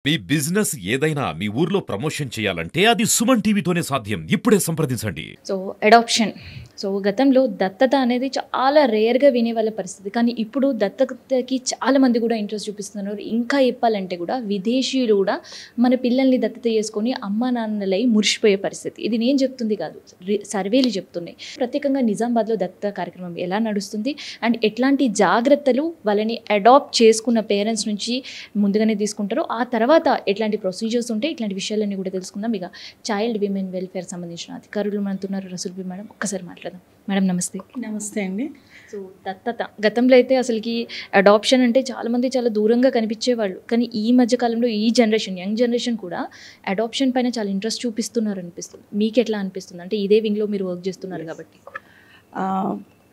మీ business ఏదైనా మీ ఊర్లో promotion చేయాలంటే అది సుమన్ టీవీతోనే సాధ్యం. ఇప్పుడే సంప్రదించండి. So adoption. సో గతంలో దత్తత అనేది చాలా రేర్‌గా వినేవాళ్ళ పరిస్థితి. కానీ ఇప్పుడు దత్తతకి చాలా మంది కూడా ఇంట్రెస్ట్ చూపిస్తున్నారు. ఇంకా చెప్పాలంటే కూడా విదేశీయులు కూడా మన పిల్లల్ని దత్తత చేసుకొని అమ్మానాన్నలై మురిసిపోయే పరిస్థితి. ఇది నేను చెప్తుంది కాదు. సర్వేలు చెప్తున్నాయి. ప్రత్యేకంగా నిజామాబాద్‌లో దత్తత కార్యక్రమం ఎలా నడుస్తుంది? అండ్ ఎట్లాంటి జాగ్రత్తలు వాళ్ళని అడాప్ట్ చేసుకున్న పేరెంట్స్ నుంచి ముందుగానే తీసుకుంటారో, ఆ తర్వాత ఎట్లాంటి ప్రొసీజర్స్ ఉంటాయి, ఇట్లాంటి విషయాలన్నీ కూడా తెలుసుకుందాం. ఇక చైల్డ్ విమెన్ వెల్ఫేర్ సంబంధించిన అధికారులు మనతున్నారు. రసూల్బీ మేడం, ఒక్కసారి మాట్లాడదాం. మేడం నమస్తే. నమస్తే అండి. సో దత్తత గతంలో అయితే అసలుకి అడాప్షన్ అంటే చాలామంది చాలా దూరంగా కనిపించేవాళ్ళు. కానీ ఈ మధ్య కాలంలో ఈ జనరేషన్, యంగ్ జనరేషన్ కూడా అడాప్షన్ పైన చాలా ఇంట్రెస్ట్ చూపిస్తున్నారు అనిపిస్తుంది. మీకు ఎట్లా అనిపిస్తుంది? అంటే ఇదే వింగ్లో మీరు వర్క్ చేస్తున్నారు కాబట్టి.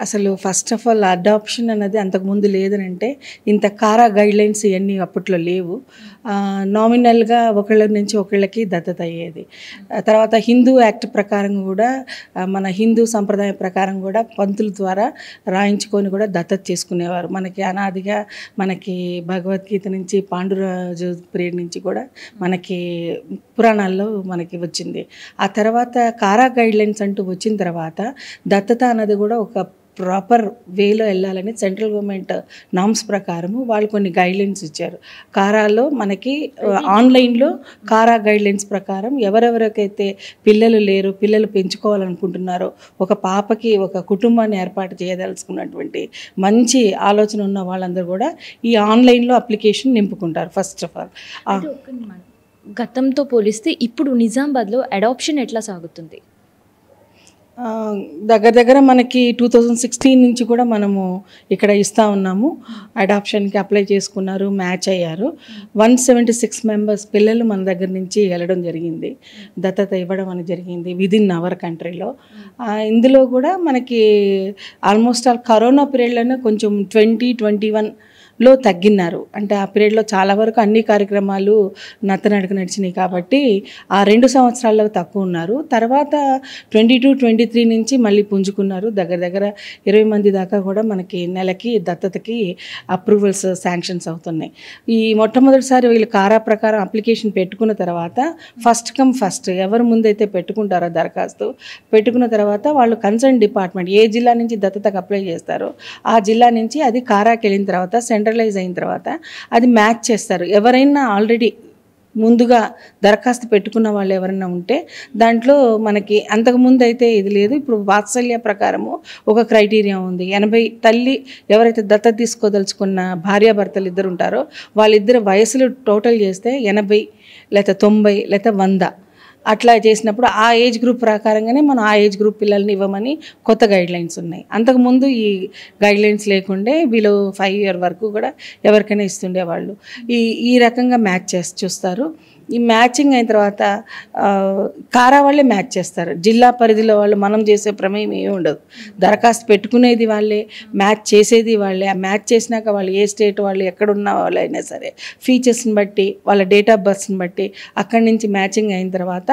అసలు ఫస్ట్ ఆఫ్ ఆల్ అడాప్షన్ అన్నది అంతకుముందు లేదనంటే ఇంత కారా గైడ్లైన్స్ ఇవన్నీ అప్పట్లో లేవు. నామినల్గా ఒకళ్ళ నుంచి ఒకళ్ళకి దత్తత అయ్యేది. తర్వాత హిందూ యాక్ట్ ప్రకారం కూడా మన హిందూ సంప్రదాయం ప్రకారం కూడా పంతుల ద్వారా రాయించుకొని కూడా దత్తత చేసుకునేవారు. మనకి అనాదిగా మనకి భగవద్గీత నుంచి పాండురాజు పీరియడ్ నుంచి కూడా మనకి పురాణాల్లో మనకి వచ్చింది. ఆ తర్వాత కారా గైడ్లైన్స్ అంటూ వచ్చిన తర్వాత దత్తత అన్నది కూడా ఒక ప్రాపర్ వేలో వెళ్ళాలని సెంట్రల్ గవర్నమెంట్ నామ్స్ ప్రకారము వాళ్ళు కొన్ని గైడ్లైన్స్ ఇచ్చారు. కారాలో మనకి ఆన్లైన్లో కారా గైడ్లైన్స్ ప్రకారం ఎవరెవరికైతే పిల్లలు లేరు, పిల్లలు పెంచుకోవాలనుకుంటున్నారో, ఒక పాపకి ఒక కుటుంబాన్ని ఏర్పాటు చేయదలుచుకున్నటువంటి మంచి ఆలోచన ఉన్న వాళ్ళందరూ కూడా ఈ ఆన్లైన్లో అప్లికేషన్ నింపుకుంటారు. ఫస్ట్ ఆఫ్ ఆల్ గతంతో పోలిస్తే ఇప్పుడు నిజామాబాద్లో అడాప్షన్ ఎట్లా సాగుతుంది? దగ్గర మనకి 2016 నుంచి కూడా మనము ఇక్కడ ఇస్తూ ఉన్నాము. అడాప్షన్కి అప్లై చేసుకున్నారు, మ్యాచ్ అయ్యారు. 176 మెంబర్స్ పిల్లలు మన దగ్గర నుంచి వెళ్ళడం జరిగింది, దత్తత ఇవ్వడం అనేది జరిగింది విదిన్ అవర్ కంట్రీలో. ఇందులో కూడా మనకి ఆల్మోస్ట్ ఆల్ కరోనా పీరియడ్లోనే కొంచెం 2021లో తగ్గినారు. అంటే ఆ పీరియడ్లో చాలా వరకు అన్ని కార్యక్రమాలు నత్తనడక నడిచినాయి కాబట్టి ఆ 2 సంవత్సరాల్లో తక్కువ ఉన్నారు. తర్వాత 22-23 నుంచి మళ్ళీ పుంజుకున్నారు. దగ్గర 20 మంది దాకా కూడా మనకి నెలకి దత్తతకి అప్రూవల్స్ శాంక్షన్స్ అవుతున్నాయి. ఈ మొట్టమొదటిసారి వీళ్ళు కారా ప్రకారం అప్లికేషన్ పెట్టుకున్న తర్వాత ఫస్ట్ కమ్ ఫస్ట్ ఎవరు ముందైతే పెట్టుకుంటారో దరఖాస్తు పెట్టుకున్న తర్వాత వాళ్ళు కన్సర్న్ డిపార్ట్మెంట్ ఏ జిల్లా నుంచి దత్తతకు అప్లై చేస్తారో ఆ జిల్లా నుంచి అది కారాకి వెళ్ళిన తర్వాత సెంట్రలైజ్ అయిన తర్వాత అది మ్యాచ్ చేస్తారు. ఎవరైనా ఆల్రెడీ ముందుగా దరఖాస్తు పెట్టుకున్న వాళ్ళు ఎవరైనా ఉంటే దాంట్లో మనకి అంతకుముందు అయితే ఇది లేదు. ఇప్పుడు వాత్సల్య ప్రకారము ఒక క్రైటీరియా ఉంది. 80 తల్లి ఎవరైతే దత్తత తీసుకోదలుచుకున్న భార్యాభర్తలు ఇద్దరు ఉంటారో వాళ్ళిద్దరు వయసులు టోటల్ చేస్తే 80 లేదా 90 లేదా 100 అట్లా చేసినప్పుడు ఆ ఏజ్ గ్రూప్ ప్రకారంగానే మనం ఆ ఏజ్ గ్రూప్ పిల్లల్ని ఇవ్వమని కొత్త గైడ్లైన్స్ ఉన్నాయి. అంతకుముందు ఈ గైడ్లైన్స్ లేకుండే వీళ్ళు 5 year వరకు కూడా ఎవరికైనా ఇస్తుండేవాళ్ళు. ఈ రకంగా మ్యాచ్ చేసి చూస్తారు. ఈ మ్యాచింగ్ అయిన తర్వాత కారా వాళ్ళే మ్యాచ్ చేస్తారు. జిల్లా పరిధిలో వాళ్ళు మనం చేసే ప్రమేయం ఏమి ఉండదు. దరఖాస్తు పెట్టుకునేది వాళ్ళే, మ్యాచ్ చేసేది వాళ్ళే. ఆ మ్యాచ్ చేసినాక వాళ్ళు ఏ స్టేట్ వాళ్ళు ఎక్కడున్న వాళ్ళు అయినా సరే ఫీచర్స్ని బట్టి వాళ్ళ డేట్ ఆఫ్ బర్త్ని బట్టి అక్కడి నుంచి మ్యాచింగ్ అయిన తర్వాత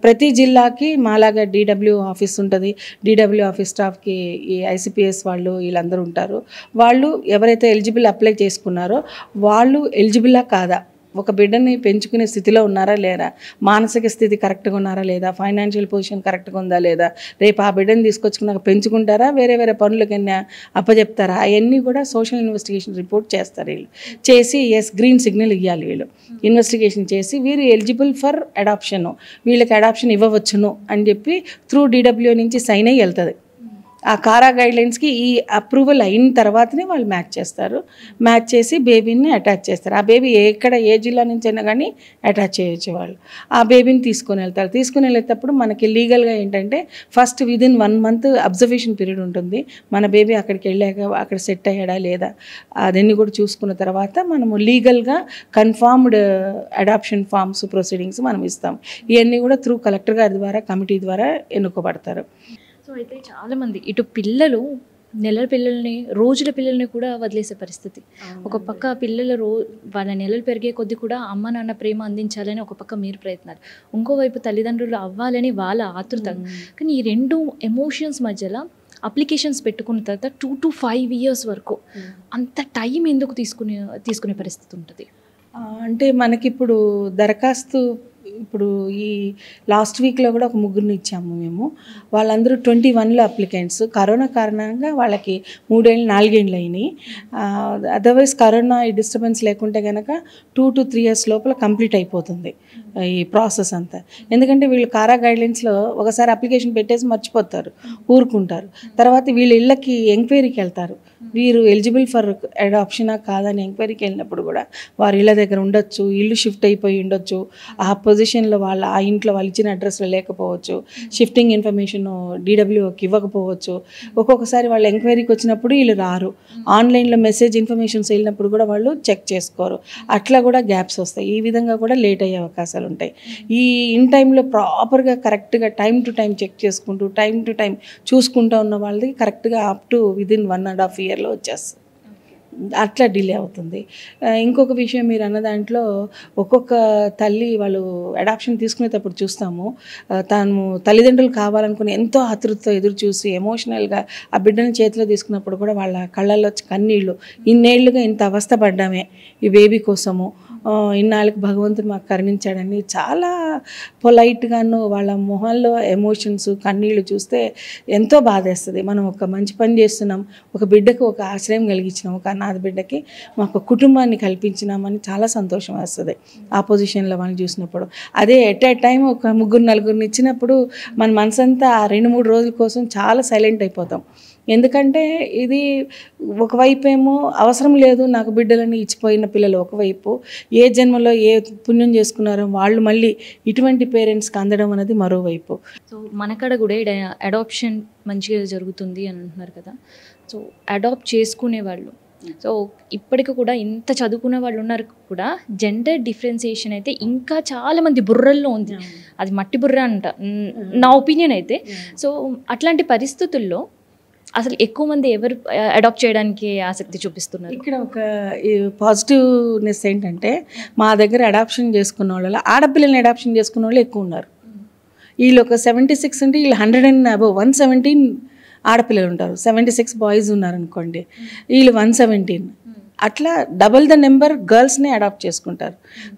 ప్రతి జిల్లాకి మాలాగా DW ఆఫీస్ ఉంటుంది. DW ఆఫీస్ స్టాఫ్కి ఈ ICPS వాళ్ళు వీళ్ళందరూ ఉంటారు. వాళ్ళు ఎవరైతే ఎలిజిబుల్ అప్లై చేసుకున్నారో వాళ్ళు ఎలిజిబుల్లా కాదా, ఒక బిడ్డని పెంచుకునే స్థితిలో ఉన్నారా లేరా, మానసిక స్థితి కరెక్ట్గా ఉన్నారా లేదా, ఫైనాన్షియల్ పొజిషన్ కరెక్ట్గా ఉందా లేదా, రేపు ఆ బిడ్డని తీసుకొచ్చుకున్నాక పెంచుకుంటారా, వేరే పనులకైనా అప్పచెప్తారా, అవన్నీ కూడా సోషల్ ఇన్వెస్టిగేషన్ రిపోర్ట్ చేస్తారు. వీళ్ళు చేసి గ్రీన్ సిగ్నల్ ఇవ్వాలి. వీళ్ళు ఇన్వెస్టిగేషన్ చేసి వీరు ఎలిజిబుల్ ఫర్ అడాప్షన్, వీళ్ళకి అడాప్షన్ ఇవ్వవచ్చును అని చెప్పి త్రూ DW నుంచి సైన్ అయ్యి వెళ్తుంది. ఆ కారా గైడ్లైన్స్కి ఈ అప్రూవల్ అయిన తర్వాతనే వాళ్ళు మ్యాచ్ చేస్తారు. మ్యాచ్ చేసి బేబీని అటాచ్ చేస్తారు. ఆ బేబీ ఏ జిల్లా నుంచి అయినా కానీ అటాచ్ చేయొచ్చు. వాళ్ళు ఆ బేబీని తీసుకొని వెళ్తారు. తీసుకుని వెళ్ళేటప్పుడు మనకి లీగల్గా ఏంటంటే first within 1 month observation period ఉంటుంది. మన బేబీ అక్కడికి వెళ్ళాక అక్కడ సెట్ అయ్యాడా లేదా అదన్నీ కూడా చూసుకున్న తర్వాత మనము లీగల్గా కన్ఫర్మ్డ్ అడాప్షన్ ఫార్మ్స్ ప్రొసీడింగ్స్ మనం ఇస్తాం. ఇవన్నీ కూడా త్రూ కలెక్టర్ గారి ద్వారా కమిటీ ద్వారా ఎన్నుకోబడతారు. సో అయితే చాలామంది ఇటు పిల్లలు నెలల పిల్లల్ని, రోజుల పిల్లల్ని కూడా వదిలేసే పరిస్థితి. ఒక పక్క పిల్లలు వాళ్ళ నెలలు పెరిగే కొద్దీ కూడా అమ్మ నాన్న ప్రేమ అందించాలని ఒక పక్క మీరు ప్రయత్నాలు, ఇంకోవైపు తల్లిదండ్రులు అవ్వాలని వాళ్ళ ఆతృత. కానీ ఈ 2 ఎమోషన్స్ మధ్యలో అప్లికేషన్స్ పెట్టుకున్న తర్వాత 2 to 5 years వరకు అంత టైం ఎందుకు తీసుకునే పరిస్థితి ఉంటుంది? అంటే మనకిప్పుడు దరఖాస్తు ఇప్పుడు ఈ లాస్ట్ వీక్లో కూడా ఒక ముగ్గురిని ఇచ్చాము మేము. వాళ్ళందరూ 21లో అప్లికెంట్స్. కరోనా కారణంగా వాళ్ళకి 3 ఏళ్ళు 4 ఏళ్ళు అయినాయి. అదర్వైజ్ కరోనా ఈ డిస్టర్బెన్స్ లేకుంటే కనుక 2 to 3 years లోపల కంప్లీట్ అయిపోతుంది ఈ ప్రాసెస్ అంతా. ఎందుకంటే వీళ్ళు కారా గైడ్లైన్స్లో ఒకసారి అప్లికేషన్ పెట్టేసి మర్చిపోతారు, ఊరుకుంటారు. తర్వాత వీళ్ళ ఇళ్ళకి ఎంక్వైరీకి వెళ్తారు, వీరు ఎలిజిబుల్ ఫర్ అడాప్షనా కాదని ఎంక్వైరీకి వెళ్ళినప్పుడు కూడా వారి ఇళ్ళ దగ్గర ఉండొచ్చు, ఇల్లు షిఫ్ట్ అయిపోయి ఉండొచ్చు, ఆ పొజిషన్లో ఆ ఇంట్లో వాళ్ళు ఇచ్చిన అడ్రస్లో లేకపోవచ్చు, షిఫ్టింగ్ ఇన్ఫర్మేషన్ DWOకి ఇవ్వకపోవచ్చు. ఒక్కొక్కసారి వాళ్ళు ఎంక్వైరీకి వచ్చినప్పుడు వీళ్ళు రారు, ఆన్లైన్లో మెసేజ్ ఇన్ఫర్మేషన్స్ వెళ్ళినప్పుడు కూడా వాళ్ళు చెక్ చేసుకోరు. అట్లా కూడా గ్యాప్స్ వస్తాయి. ఈ విధంగా కూడా లేట్ అయ్యే అవకాశాలు ఉంటాయి. ఈ ఇన్ టైంలో ప్రాపర్గా కరెక్ట్గా టైం టు టైం చెక్ చేసుకుంటూ టైం టు టైం చూసుకుంటూ ఉన్న వాళ్ళది కరెక్ట్గా అప్ టు విదిన్ 1.5 yearలో వచ్చేస్తుంది. అట్లా డిలే అవుతుంది. ఇంకొక విషయం మీరు అన్న దాంట్లో ఒక్కొక్క తల్లి వాళ్ళు అడాప్షన్ తీసుకునేటప్పుడు చూస్తాము, తాను తల్లిదండ్రులు కావాలనుకుని ఎంతో ఆతృతతో ఎదురు చూసి ఎమోషనల్గా ఆ బిడ్డని చేతిలో తీసుకున్నప్పుడు కూడా వాళ్ళ కళ్ళల్లో కన్నీళ్ళు, ఇన్నేళ్లుగా ఇంత అవస్థ పడ్డామే ఈ బేబీ కోసము, ఇన్నాళ్ళకి భగవంతుడు మాకు కరుణించాడని చాలా పొలైట్గాను వాళ్ళ మొహాల్లో ఎమోషన్స్ కన్నీళ్ళు చూస్తే ఎంతో బాధేస్తుంది. మనం ఒక మంచి పని చేస్తున్నాం, ఒక బిడ్డకు ఒక ఆశ్రయం కలిగించినాం, ఒక అనాథ బిడ్డకి మాకు కుటుంబాన్ని కల్పించినామని చాలా సంతోషం వస్తుంది ఆ పొజిషన్లో వాళ్ళని చూసినప్పుడు. అదే ఎట్ ఏ టైం ఒక 3-4 ఇచ్చినప్పుడు మన మనసంతా ఆ 2-3 రోజుల కోసం చాలా సైలెంట్ అయిపోతాం. ఎందుకంటే ఇది ఒకవైపు ఏమో అవసరం లేదు నాకు బిడ్డలని ఇచ్చిపోయిన పిల్లలు ఒకవైపు, ఏ జన్మలో ఏ పుణ్యం చేసుకున్నారో వాళ్ళు మళ్ళీ ఇటువంటి పేరెంట్స్కి అందడం అనేది మరోవైపు. సో మనకాడ కూడా అడాప్షన్ మంచిగా జరుగుతుంది అని అంటున్నారు కదా. సో అడాప్ట్ చేసుకునే వాళ్ళు, సో ఇప్పటికి కూడా ఇంత చదువుకునే వాళ్ళు ఉన్నారు కూడా జెండర్ డిఫరెన్సియేషన్ అయితే ఇంకా చాలామంది బుర్రల్లో ఉంది. అది మట్టి బుర్ర అంట నా ఒపీనియన్ అయితే. సో అట్లాంటి పరిస్థితుల్లో అసలు ఎక్కువ మంది ఎవరు అడాప్ట్ చేయడానికి ఆసక్తి చూపిస్తున్నారు? ఇక్కడ ఒక పాజిటివ్నెస్ ఏంటంటే మా దగ్గర అడాప్షన్ చేసుకున్న వాళ్ళు ఆడపిల్లల్ని అడాప్షన్ చేసుకున్న వాళ్ళు ఎక్కువ ఉన్నారు. వీళ్ళు ఒక 76 అంటే వీళ్ళు 100 and above 117 ఆడపిల్లలు ఉంటారు, 76 బాయ్స్ ఉన్నారనుకోండి, వీళ్ళు 117. అట్లా డబల్ ద నెంబర్ గర్ల్స్ని అడాప్ట్ చేసుకుంటారు.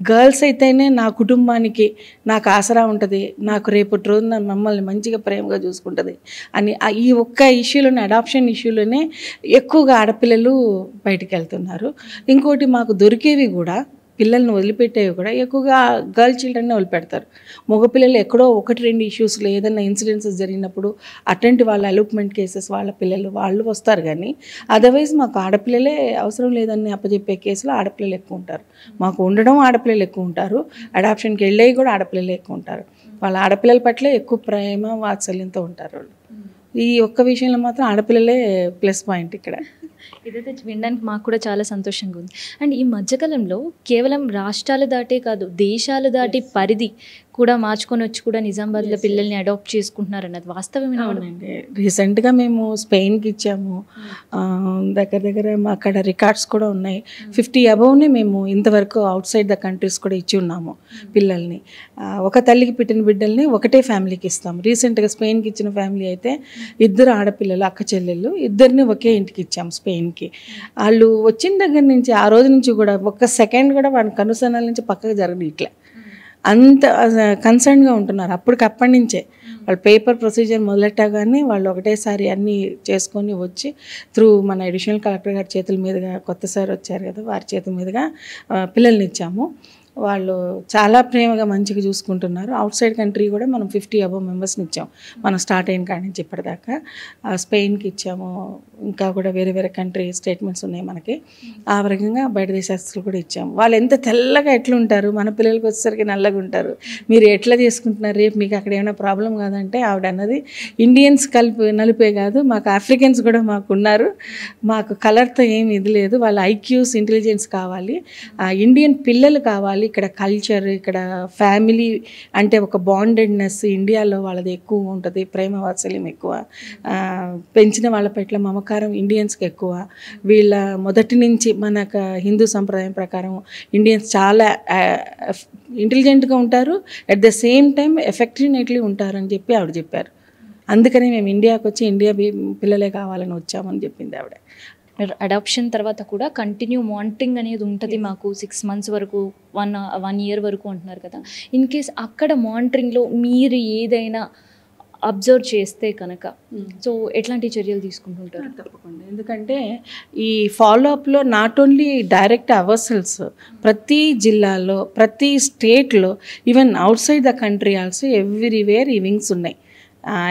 గర్ల్స్ అయితేనే నా కుటుంబానికి నాకు ఆసరా ఉంటుంది, నాకు రేపటి రోజున మమ్మల్ని మంచిగా ప్రేమగా చూసుకుంటుంది అని ఈ ఒక్క ఇష్యూలోనే, అడాప్షన్ ఇష్యూలోనే ఎక్కువగా ఆడపిల్లలు బయటికి వెళ్తున్నారు. ఇంకోటి మాకు దొరికేవి కూడా పిల్లల్ని వదిలిపెట్టేవి కూడా ఎక్కువగా గర్ల్ చిల్డ్రన్నే వదిలిపెడతారు. మగపిల్లలు ఎక్కడో 1-2 ఇష్యూస్లో ఏదైనా ఇన్సిడెన్సెస్ జరిగినప్పుడు అటెంటి వాళ్ళ అలూప్మెంట్ కేసెస్ వాళ్ళ పిల్లలు వాళ్ళు వస్తారు. కానీ అదర్వైజ్ మాకు ఆడపిల్లలే అవసరం లేదని అప్పచెప్పే కేసులో ఆడపిల్లలు ఎక్కువ ఉంటారు. మాకు ఉండడం ఆడపిల్లలు ఎక్కువ ఉంటారు, అడాప్షన్కి వెళ్ళేవి కూడా ఆడపిల్లలు ఎక్కువ ఉంటారు. వాళ్ళ ఆడపిల్లల పట్ల ఎక్కువ ప్రేమ వాత్సల్యంతో ఉంటారు వాళ్ళు. ఈ ఒక్క విషయంలో మాత్రం ఆడపిల్లలే ప్లస్ పాయింట్ ఇక్కడ. ఇదైతే వినడానికి మాకు కూడా చాలా సంతోషంగా ఉంది. అండ్ ఈ మధ్యకాలంలో కేవలం రాష్ట్రాలు దాటే కాదు, దేశాలు దాటి పరిధి కూడా మార్చుకొని వచ్చి కూడా నిజామాబాద్లో పిల్లల్ని అడాప్ట్ చేసుకుంటున్నారు అన్నది వాస్తవమేనా? అవునండి, రీసెంట్గా మేము స్పెయిన్కి ఇచ్చాము. దగ్గర అక్కడ రికార్డ్స్ కూడా ఉన్నాయి. 50 అబౌవ్నే మేము ఇంతవరకు అవుట్ సైడ్ ద కంట్రీస్ కూడా ఇచ్చి ఉన్నాము పిల్లల్ని. ఒక తల్లికి పుట్టిన బిడ్డల్ని ఒకటే ఫ్యామిలీకి ఇస్తాము. రీసెంట్గా స్పెయిన్కి ఇచ్చిన ఫ్యామిలీ అయితే 2 ఆడపిల్లలు అక్క చెల్లెళ్ళు, 2 ఒకే ఇంటికి ఇచ్చాము స్పెయిన్కి. వాళ్ళు వచ్చిన దగ్గర నుంచి ఆ రోజు నుంచి కూడా ఒక్క సెకండ్ కూడా వాళ్ళ కనుసనాల నుంచి పక్కకు జరగదు, ఇట్లా అంత కన్సర్న్గా ఉంటున్నారు. అప్పటి నుంచే వాళ్ళు పేపర్ ప్రొసీజర్ మొదలెట్టగానే వాళ్ళు ఒకటేసారి అన్నీ చేసుకొని వచ్చి త్రూ మన అడిషనల్ కలెక్టర్ గారి చేతుల మీదుగా, కొత్త సార్ వచ్చారు కదా, వారి చేతుల మీదుగా పిల్లల్ని ఇచ్చాము. వాళ్ళు చాలా ప్రేమగా మంచిగా చూసుకుంటున్నారు. అవుట్ సైడ్ కంట్రీ కూడా మనం 50 అబౌవ్ మెంబర్స్ని ఇచ్చాము మనం స్టార్ట్ అయిన కాడి నుంచి ఇప్పటిదాకా. స్పెయిన్కి ఇచ్చాము, ఇంకా కూడా వేరే కంట్రీ స్టేట్మెంట్స్ ఉన్నాయి మనకి. ఆ రకంగా బయట దేశస్తులు కూడా ఇచ్చాము. వాళ్ళు ఎంత తెల్లగా ఎట్లుంటారు, మన పిల్లలకి వచ్చేసరికి నల్లగా ఉంటారు. మీరు ఎట్లా చేసుకుంటున్నారు, రేపు మీకు అక్కడ ఏమైనా ప్రాబ్లం కాదంటే ఆవిడ అన్నది ఇండియన్స్ నలిపే కాదు, మాకు ఆఫ్రికన్స్ కూడా మాకు ఉన్నారు, మాకు కలర్తో ఏమి ఇది లేదు, వాళ్ళ ఐక్యూస్ ఇంటెలిజెన్స్ కావాలి, ఇండియన్ పిల్లలు కావాలి, ఇక్కడ కల్చర్, ఇక్కడ ఫ్యామిలీ అంటే ఒక బాండెడ్నెస్ ఇండియాలో వాళ్ళది ఎక్కువ ఉంటుంది, ప్రేమ వాత్సల్యం ఎక్కువ, పెంచిన వాళ్ళ పట్ల మమకారం ఇండియన్స్కి ఎక్కువ. వీళ్ళ మొదటి నుంచి మనకు హిందూ సంప్రదాయం ప్రకారం ఇండియన్స్ చాలా ఇంటెలిజెంట్గా ఉంటారు, అట్ ద సేమ్ టైం ఎఫెక్టివ్నెట్లీ ఉంటారని చెప్పి ఆవిడ చెప్పారు. అందుకని మేము ఇండియాకి వచ్చి ఇండియా పిల్లలే కావాలని వచ్చామని చెప్పింది ఆవిడ. అడాప్షన్ తర్వాత కూడా కంటిన్యూ మానిటరింగ్ అనేది ఉంటుంది మాకు 6 months వరకు, 1 year వరకు అంటున్నారు కదా. ఇన్ కేస్ అక్కడ మానిటరింగ్లో మీరు ఏదైనా అబ్జర్వ్ చేస్తే కనుక సో ఎట్లాంటి చర్యలు తీసుకుంటుంటారు? తప్పకుండా, ఎందుకంటే ఈ ఫాలోఅప్లో నాట్ ఓన్లీ డైరెక్ట్ అవర్సల్స్, ప్రతి జిల్లాలో, ప్రతి స్టేట్లో, even out side the country also everywhere ఈ వింగ్స్ ఉన్నాయి.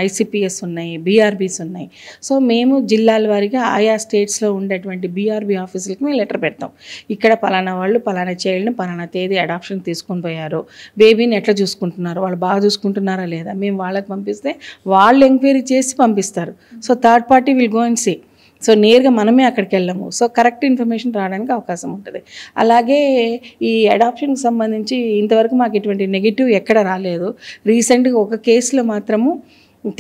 ఐసిపిఎస్ ఉన్నాయి, బీఆర్బీస్ ఉన్నాయి. సో మేము జిల్లాల వారీగా ఆయా స్టేట్స్లో ఉండేటువంటి బీఆర్బీ ఆఫీసులకి మేము లెటర్ పెడతాం. ఇక్కడ పలానా వాళ్ళు పలానా చైల్డ్ని పలానా తేదీ అడాప్షన్ తీసుకొని పోయారు, బేబీని ఎట్లా చూసుకుంటున్నారు, వాళ్ళు బాగా చూసుకుంటున్నారా లేదా, మేము వాళ్ళకి పంపిస్తే వాళ్ళు ఎంక్వైరీ చేసి పంపిస్తారు. So third party will go and see. So నేరుగా మనమే అక్కడికి వెళ్ళము. సో కరెక్ట్ ఇన్ఫర్మేషన్ రావడానికి అవకాశం ఉంటుంది. అలాగే ఈ అడాప్షన్కి సంబంధించి ఇంతవరకు మాకు ఇటువంటి నెగిటివ్ ఎక్కడ రాలేదు. రీసెంట్గా ఒక కేసులో మాత్రము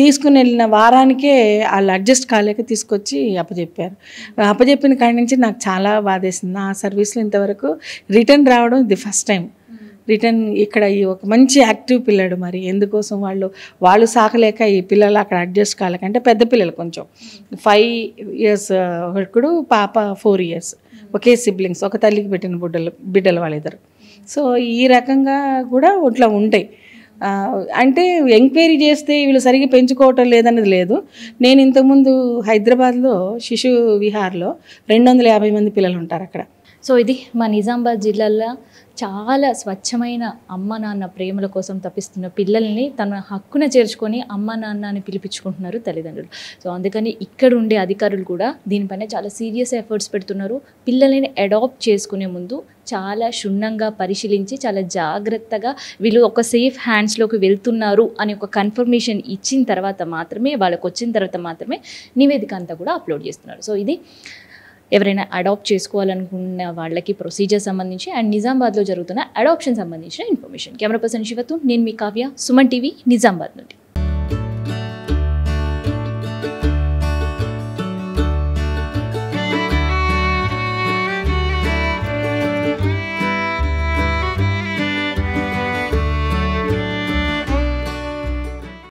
తీసుకుని వెళ్ళిన వారానికే వాళ్ళు అడ్జస్ట్ కాలేక తీసుకొచ్చి అప్పచెప్పారు. అప్పచెప్పిన కాడి నుంచి నాకు చాలా బాధేసింది. నా సర్వీస్లో ఇంతవరకు రిటర్న్ రావడం ఇది ఫస్ట్ టైం. రిటర్న్ ఇక్కడ ఈ ఒక మంచి యాక్టివ్ పిల్లాడు, మరి ఎందుకోసం వాళ్ళు సాకలేక ఈ పిల్లలు అక్కడ అడ్జస్ట్ కాలేక, అంటే పెద్ద పిల్లలు కొంచెం 5 years ఒకడు, పాప 4 years, ఒకే సిబ్లింగ్స్, ఒక తల్లికి పెట్టిన బిడ్డలు వాళ్ళిద్దరు. సో ఈ రకంగా కూడా ఇట్లా ఉంటాయి. అంటే ఎంక్వైరీ చేస్తే వీళ్ళు సరిగ్గా పెంచుకోవటం లేదన్నది లేదు. నేను ఇంతకుముందు హైదరాబాద్లో శిశు విహార్లో 250 మంది పిల్లలు ఉంటారు అక్కడ. సో ఇది మా నిజామాబాద్ జిల్లాలో చాలా స్వచ్ఛమైన అమ్మ నాన్న ప్రేమల కోసం తప్పిస్తున్న పిల్లల్ని తన హక్కున చేర్చుకొని అమ్మ నాన్న అని పిలిపించుకుంటున్నారు తల్లిదండ్రులు. సో అందుకని ఇక్కడ ఉండే అధికారులు కూడా దీనిపైన చాలా సీరియస్ ఎఫర్ట్స్ పెడుతున్నారు. పిల్లల్ని అడాప్ట్ చేసుకునే ముందు చాలా క్షుణ్ణంగా పరిశీలించి చాలా జాగ్రత్తగా వీళ్ళు ఒక సేఫ్ హ్యాండ్స్లోకి వెళ్తున్నారు అని ఒక కన్ఫర్మేషన్ ఇచ్చిన తర్వాత మాత్రమే, వాళ్ళకి వచ్చిన తర్వాత మాత్రమే నివేదిక అంతా కూడా అప్లోడ్ చేస్తున్నారు. సో ఇది ఎవరైనా అడాప్ట్ చేసుకోవాలనుకున్న వాళ్ళకి ప్రొసీజర్ సంబంధించి అండ్ నిజామాబాద్లో జరుగుతున్న అడాప్షన్ సంబంధించిన ఇన్ఫర్మేషన్. కెమెరా పర్సన్ శివతో నేను మీ కావ్య, సుమన్ టీవీ, నిజామాబాద్ నుండి.